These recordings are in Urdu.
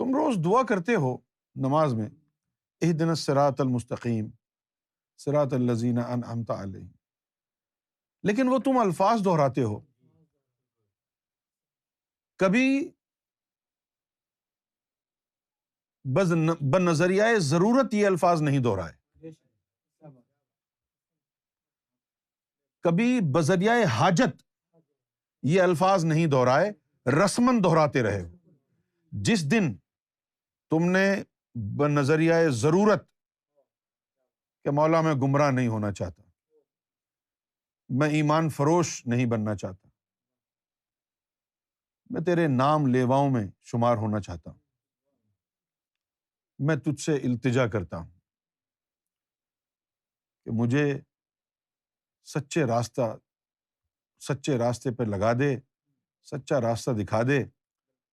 تم روز دعا کرتے ہو نماز میں، اہدنا الصراط المستقیم صراط الذین انعمت علیہم، لیکن وہ تم الفاظ دہراتے ہو، کبھی بنظریہ ضرورت یہ الفاظ نہیں دہرائے، کبھی بذریعہ حاجت یہ الفاظ نہیں دہرائے، رسماً دہراتے رہے ہو۔ جس دن تم نے بنظریہ ضرورت کہ مولا میں گمراہ نہیں ہونا چاہتا، میں ایمان فروش نہیں بننا چاہتا، میں تیرے نام لیواؤں میں شمار ہونا چاہتا ہوں، میں تجھ سے التجا کرتا ہوں کہ مجھے سچے راستے پہ لگا دے، سچا راستہ دکھا دے،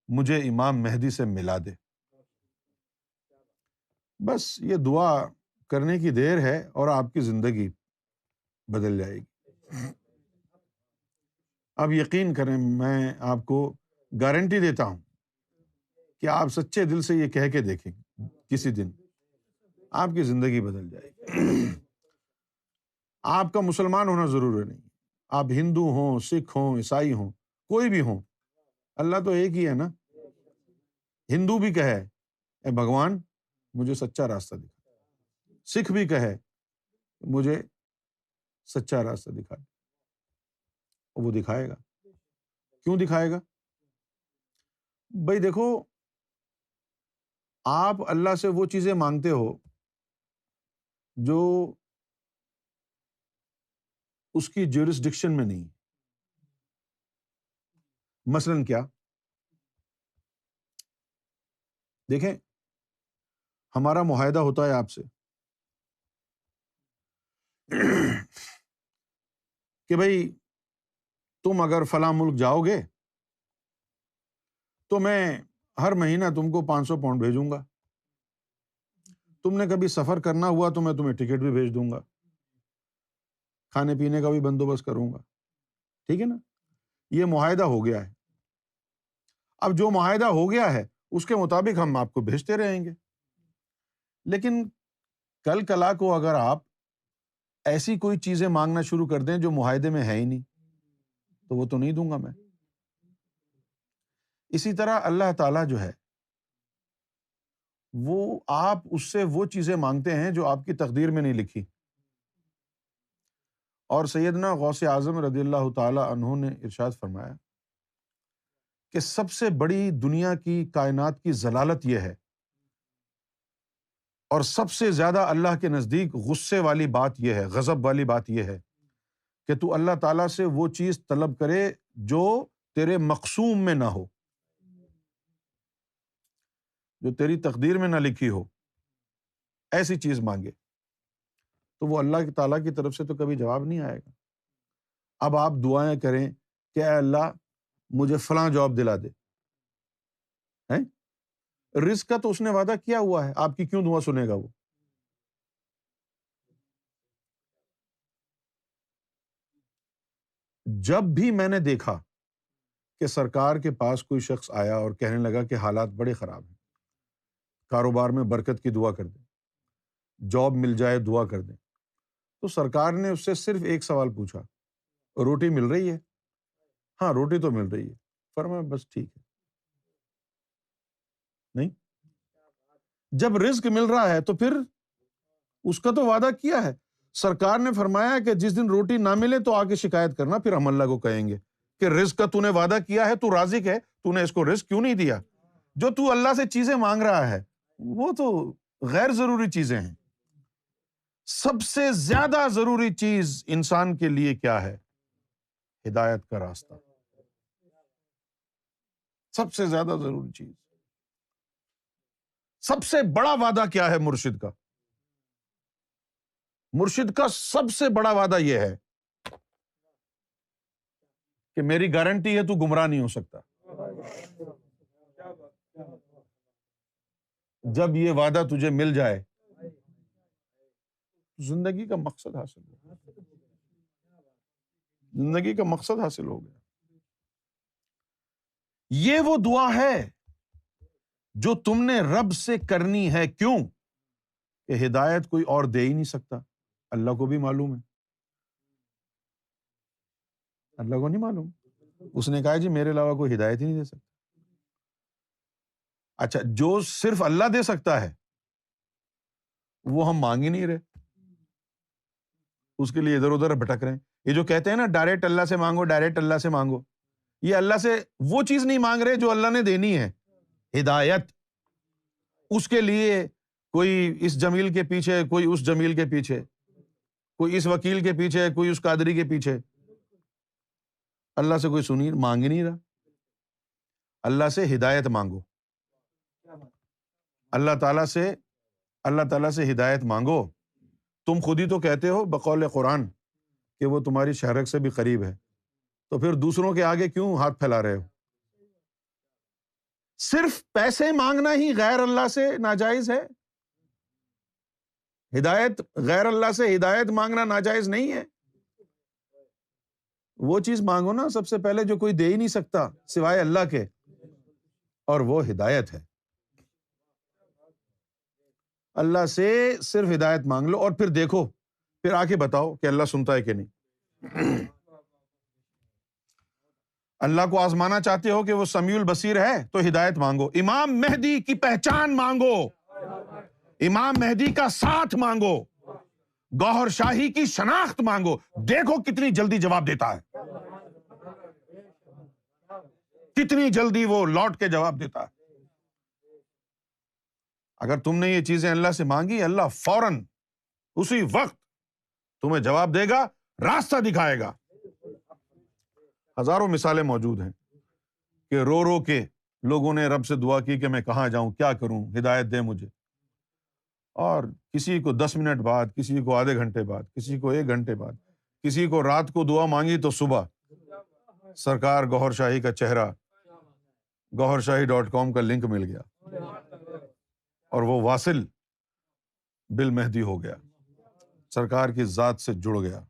مجھے امام مہدی سے ملا دے۔ بس یہ دعا کرنے کی دیر ہے اور آپ کی زندگی بدل جائے گی۔ اب یقین کریں، میں آپ کو گارنٹی دیتا ہوں کہ آپ سچے دل سے یہ کہہ کے دیکھیں، کسی دن آپ کی زندگی بدل جائے گی۔ آپ کا مسلمان ہونا ضروری نہیں، آپ ہندو ہوں، سکھ ہوں، عیسائی ہوں، کوئی بھی ہوں، اللہ تو ایک ہی ہے نا۔ ہندو بھی کہے اے بھگوان مجھے سچا راستہ دکھا، سکھ بھی کہے مجھے سچا راستہ دکھا، وہ دکھائے گا۔ کیوں دکھائے گا؟ بھائی دیکھو، آپ اللہ سے وہ چیزیں مانگتے ہو جو اس کی جیورسڈکشن میں نہیں۔ مثلاً کیا؟ دیکھیں، ہمارا معاہدہ ہوتا ہے آپ سے کہ بھائی تم اگر فلاں ملک جاؤ گے تو میں ہر مہینہ تم کو 500 پاؤنڈ بھیجوں گا، تم نے کبھی سفر کرنا ہوا تو میں تمہیں ٹکٹ بھی بھیج دوں گا، کھانے پینے کا بھی بندوبست کروں گا، ٹھیک ہے نا؟ یہ معاہدہ ہو گیا ہے۔ اب جو معاہدہ ہو گیا ہے اس کے مطابق ہم آپ کو بھیجتے رہیں گے، لیکن کل کلا کو اگر آپ ایسی کوئی چیزیں مانگنا شروع کر دیں جو معاہدے میں ہے ہی نہیں تو وہ تو نہیں دوں گا میں۔ اسی طرح اللہ تعالیٰ جو ہے وہ آپ اس سے وہ چیزیں مانگتے ہیں جو آپ کی تقدیر میں نہیں لکھی، اور سیدنا غوث اعظم رضی اللہ تعالی عنہ نے ارشاد فرمایا کہ سب سے بڑی دنیا کی کائنات کی ضلالت یہ ہے اور سب سے زیادہ اللہ کے نزدیک غصے والی بات یہ ہے، غضب والی بات یہ ہے کہ تو اللہ تعالیٰ سے وہ چیز طلب کرے جو تیرے مقسوم میں نہ ہو، جو تیری تقدیر میں نہ لکھی ہو، ایسی چیز مانگے تو وہ اللہ تعالیٰ کی طرف سے تو کبھی جواب نہیں آئے گا۔ اب آپ دعائیں کریں کہ اے اللہ مجھے فلاں جاب دلا دے، ہیں؟ رزق کا تو اس نے وعدہ کیا ہوا ہے، آپ کی کیوں دعا سنے گا وہ؟ جب بھی میں نے دیکھا کہ سرکار کے پاس کوئی شخص آیا اور کہنے لگا کہ حالات بڑے خراب ہیں، کاروبار میں برکت کی دعا کر دیں، جاب مل جائے دعا کر دیں، تو سرکار نے اس سے صرف ایک سوال پوچھا، روٹی مل رہی ہے؟ ہاں روٹی تو مل رہی ہے۔ فرمایا بس ٹھیک ہے۔ نہیں، جب رزق مل رہا ہے تو پھر اس کا تو وعدہ کیا ہے۔ سرکار نے فرمایا کہ جس دن روٹی نہ ملے تو آ کے شکایت کرنا، پھر ہم اللہ کو کہیں گے کہ رزق کا تو نے وعدہ کیا ہے، تو رازق ہے، تو نے اس کو رزق کیوں نہیں دیا؟ جو تو اللہ سے چیزیں مانگ رہا ہے وہ تو غیر ضروری چیزیں ہیں۔ سب سے زیادہ ضروری چیز انسان کے لیے کیا ہے؟ ہدایت کا راستہ، سب سے زیادہ ضروری چیز۔ سب سے بڑا وعدہ کیا ہے مرشد کا؟ مرشد کا سب سے بڑا وعدہ یہ ہے کہ میری گارنٹی ہے تو گمراہ نہیں ہو سکتا۔ جب یہ وعدہ تجھے مل جائے زندگی کا مقصد حاصل ہو، زندگی کا مقصد حاصل ہو گیا۔ یہ وہ دعا ہے جو تم نے رب سے کرنی ہے. کیوں کہ ہدایت کوئی اور دے ہی نہیں سکتا. اللہ کو بھی معلوم ہے, اللہ کو نہیں معلوم. اس نے کہا جی میرے علاوہ کوئی ہدایت ہی نہیں دے سکتا. اچھا, جو صرف اللہ دے سکتا ہے وہ ہم مانگ ہی نہیں رہے, اس کے لیے ادھر ادھر بھٹک رہے ہیں. یہ جو کہتے ہیں نا ڈائریکٹ اللہ سے مانگو, ڈائریکٹ اللہ سے مانگو, یہ اللہ سے وہ چیز نہیں مانگ رہے جو اللہ نے دینی ہے, ہدایت. اس کے لیے کوئی اس جمیل کے پیچھے, کوئی اس جمیل کے پیچھے, کوئی اس وکیل کے پیچھے, کوئی اس قادری کے پیچھے. اللہ سے کوئی سنی مانگ ہی نہیں رہا. اللہ سے ہدایت مانگو, اللہ تعالیٰ سے ہدایت مانگو. تم خود ہی تو کہتے ہو بقول قرآن کہ وہ تمہاری شہرک سے بھی قریب ہے, تو پھر دوسروں کے آگے کیوں ہاتھ پھیلا رہے ہو؟ صرف پیسے مانگنا ہی غیر اللہ سے ناجائز ہے؟ ہدایت غیر اللہ سے ہدایت مانگنا ناجائز نہیں ہے. وہ چیز مانگو نا سب سے پہلے جو کوئی دے ہی نہیں سکتا سوائے اللہ کے, اور وہ ہدایت ہے. اللہ سے صرف ہدایت مانگ لو اور پھر دیکھو, پھر آ کے بتاؤ کہ اللہ سنتا ہے کہ نہیں. اللہ کو آزمانا چاہتے ہو کہ وہ سمیع البصیر ہے تو ہدایت مانگو. امام مہدی کی پہچان مانگو, امام مہدی کا ساتھ مانگو, گوہر شاہی کی شناخت مانگو. دیکھو کتنی جلدی جواب دیتا ہے, کتنی جلدی وہ لوٹ کے جواب دیتا ہے. اگر تم نے یہ چیزیں اللہ سے مانگی, اللہ فوراً اسی وقت تمہیں جواب دے گا, راستہ دکھائے گا. ہزاروں مثالیں موجود ہیں کہ رو رو کے لوگوں نے رب سے دعا کی کہ میں کہاں جاؤں, کیا کروں, ہدایت دے مجھے. اور کسی کو 10 منٹ بعد, کسی کو آدھے گھنٹے بعد, کسی کو 1 گھنٹے بعد, کسی کو رات کو دعا مانگی تو صبح سرکار گوہر شاہی کا چہرہ, goharshahi.com کا لنک مل گیا اور وہ واصل بالمہدی ہو گیا, سرکار کی ذات سے جڑ گیا.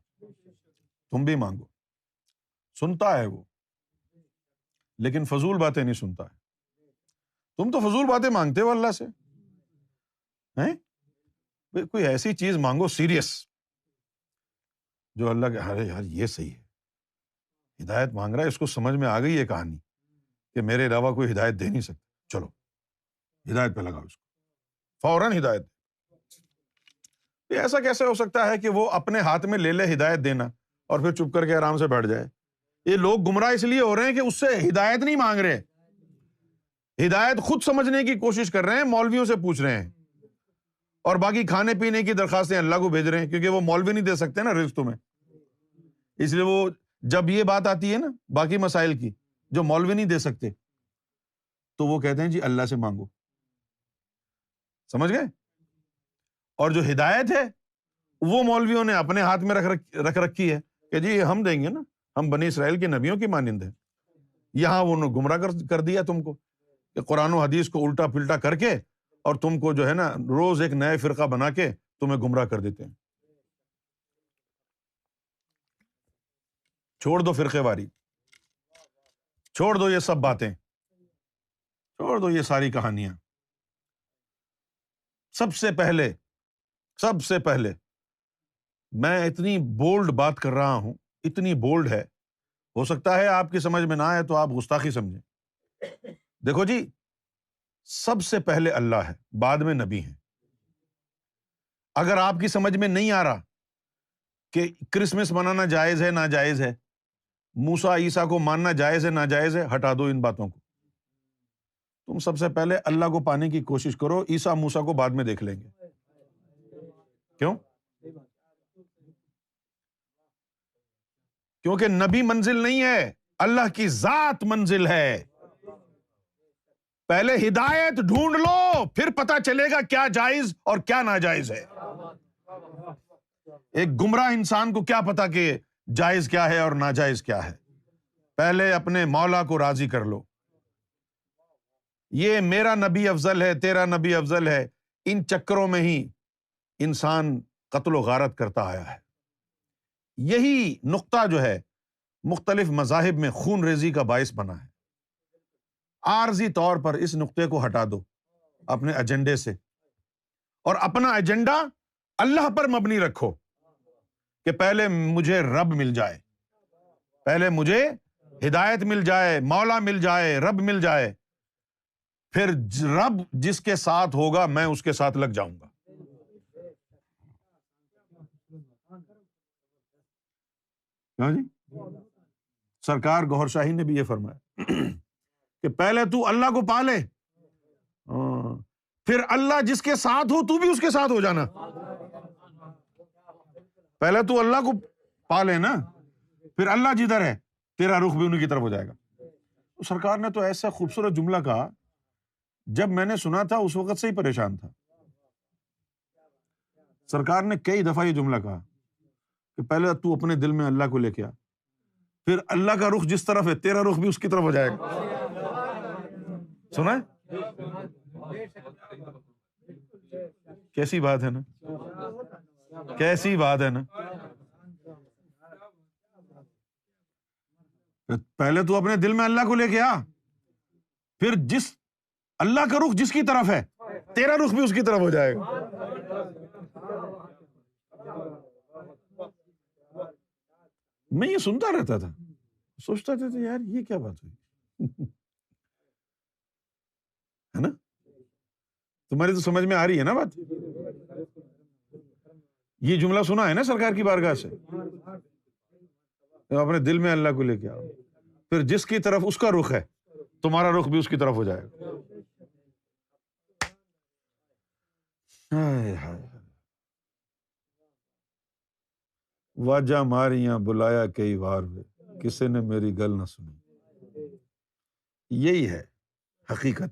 تم بھی مانگو, سنتا ہے وہ, لیکن فضول باتیں نہیں سنتا ہے. تم تو فضول باتیں مانگتے ہو اللہ سے ہیں. کوئی ایسی چیز مانگو سیریس جو اللہ کے, ارے یار یہ صحیح ہے, ہدایت مانگ رہا ہے, اس کو سمجھ میں آ گئی یہ کہانی کہ میرے علاوہ کوئی ہدایت دے نہیں سکتا, چلو ہدایت پہ لگاؤ اس کو, فوراً ہدایت. یہ ایسا کیسے ہو سکتا ہے کہ وہ اپنے ہاتھ میں لے لے ہدایت دینا اور پھر چپ کر کے آرام سے بیٹھ جائے؟ یہ لوگ گمراہ اس لیے ہو رہے ہیں کہ اس سے ہدایت نہیں مانگ رہے, ہدایت خود سمجھنے کی کوشش کر رہے ہیں, مولویوں سے پوچھ رہے ہیں, اور باقی کھانے پینے کی درخواستیں اللہ کو بھیج رہے ہیں, کیونکہ وہ مولوی نہیں دے سکتے نا رزق تمہیں. اس لیے وہ جب یہ بات آتی ہے نا باقی مسائل کی جو مولوی نہیں دے سکتے, تو وہ کہتے ہیں جی اللہ سے مانگو. سمجھ گئے؟ اور جو ہدایت ہے وہ مولویوں نے اپنے ہاتھ میں رکھ رکھی ہے کہ جی ہم دیں گے نا, ہم بنی اسرائیل کے نبیوں کی مانند ہیں. یہاں وہ گمراہ کر دیا تم کو کہ قرآن و حدیث کو الٹا پلٹا کر کے, اور تم کو جو ہے نا روز ایک نئے فرقہ بنا کے تمہیں گمراہ کر دیتے ہیں. چھوڑ دو فرقے واری, چھوڑ دو یہ سب باتیں, چھوڑ دو یہ ساری کہانیاں. سب سے پہلے میں اتنی بولڈ بات کر رہا ہوں, اتنی بولڈ ہے, ہو سکتا ہے آپ کی سمجھ میں نہ آئے تو آپ گستاخی سمجھیں. دیکھو جی, سب سے پہلے اللہ ہے, بعد میں نبی ہیں. اگر آپ کی سمجھ میں نہیں آ رہا کہ کرسمس منانا جائز ہے ناجائز ہے, موسیٰ عیسیٰ کو ماننا جائز ہے ناجائز ہے, ہٹا دو ان باتوں کو. تم سب سے پہلے اللہ کو پانے کی کوشش کرو, عیسیٰ موسیٰ کو بعد میں دیکھ لیں گے. کیوں؟ کیونکہ نبی منزل نہیں ہے, اللہ کی ذات منزل ہے. پہلے ہدایت ڈھونڈ لو, پھر پتا چلے گا کیا جائز اور کیا ناجائز ہے. ایک گمراہ انسان کو کیا پتا کہ جائز کیا ہے اور ناجائز کیا ہے؟ پہلے اپنے مولا کو راضی کر لو. یہ میرا نبی افضل ہے, تیرا نبی افضل ہے, ان چکروں میں ہی انسان قتل و غارت کرتا آیا ہے. یہی نقطہ جو ہے مختلف مذاہب میں خون ریزی کا باعث بنا ہے. عارضی طور پر اس نقطے کو ہٹا دو, اپنے ایجنڈے سے، اور اپنا ایجنڈا اللہ پر مبنی رکھو کہ پہلے مجھے رب مل جائے، پہلے مجھے ہدایت مل جائے، مولا مل جائے، رب مل جائے، پھر رب جس کے ساتھ ہوگا میں اس کے ساتھ لگ جاؤں گا۔ ہاں جی، سرکار گوھر شاہی نے بھی یہ فرمایا کہ پہلے تو اللہ کو پالے، پھر اللہ جس کے ساتھ ہو تو بھی اس کے ساتھ ہو جانا۔ پہلے تو اللہ کو پالے نا، پھر اللہ جدھر ہے تیرا رخ بھی انہیں کی طرف ہو جائے گا۔ سرکار نے تو ایسا خوبصورت جملہ کہا، جب میں نے سنا تھا اس وقت سے ہی پریشان تھا۔ سرکار نے کئی دفعہ یہ جملہ کہا کہ پہلے تو اپنے دل میں اللہ کو لے کے آ، پھر اللہ کا رخ جس طرف ہے تیرا رخ بھی اس کی طرف ہو جائے گا۔ سنا ہے؟ کیسی بات ہے نا، کیسی بات ہے نا۔ پہلے تو اپنے دل میں اللہ کو لے کے آ، پھر جس اللہ کا رخ جس کی طرف ہے تیرا رخ بھی اس کی طرف ہو جائے گا۔ میں یہ سنتا رہتا تھا، سوچتا تھا یار یہ کیا بات ہوئی ہے نا؟ تمہاری تو سمجھ میں آ رہی ہے نا بات؟ یہ جملہ سنا ہے نا سرکار کی بارگاہ سے، اپنے دل میں اللہ کو لے کے آؤ، پھر جس کی طرف اس کا رخ ہے تمہارا رخ بھی اس کی طرف ہو جائے گا۔ ہائے ہائے، واجہ ماریاں بلایا کئی بار وے، کسی نے میری گل نہ سنی۔ یہی ہے حقیقت۔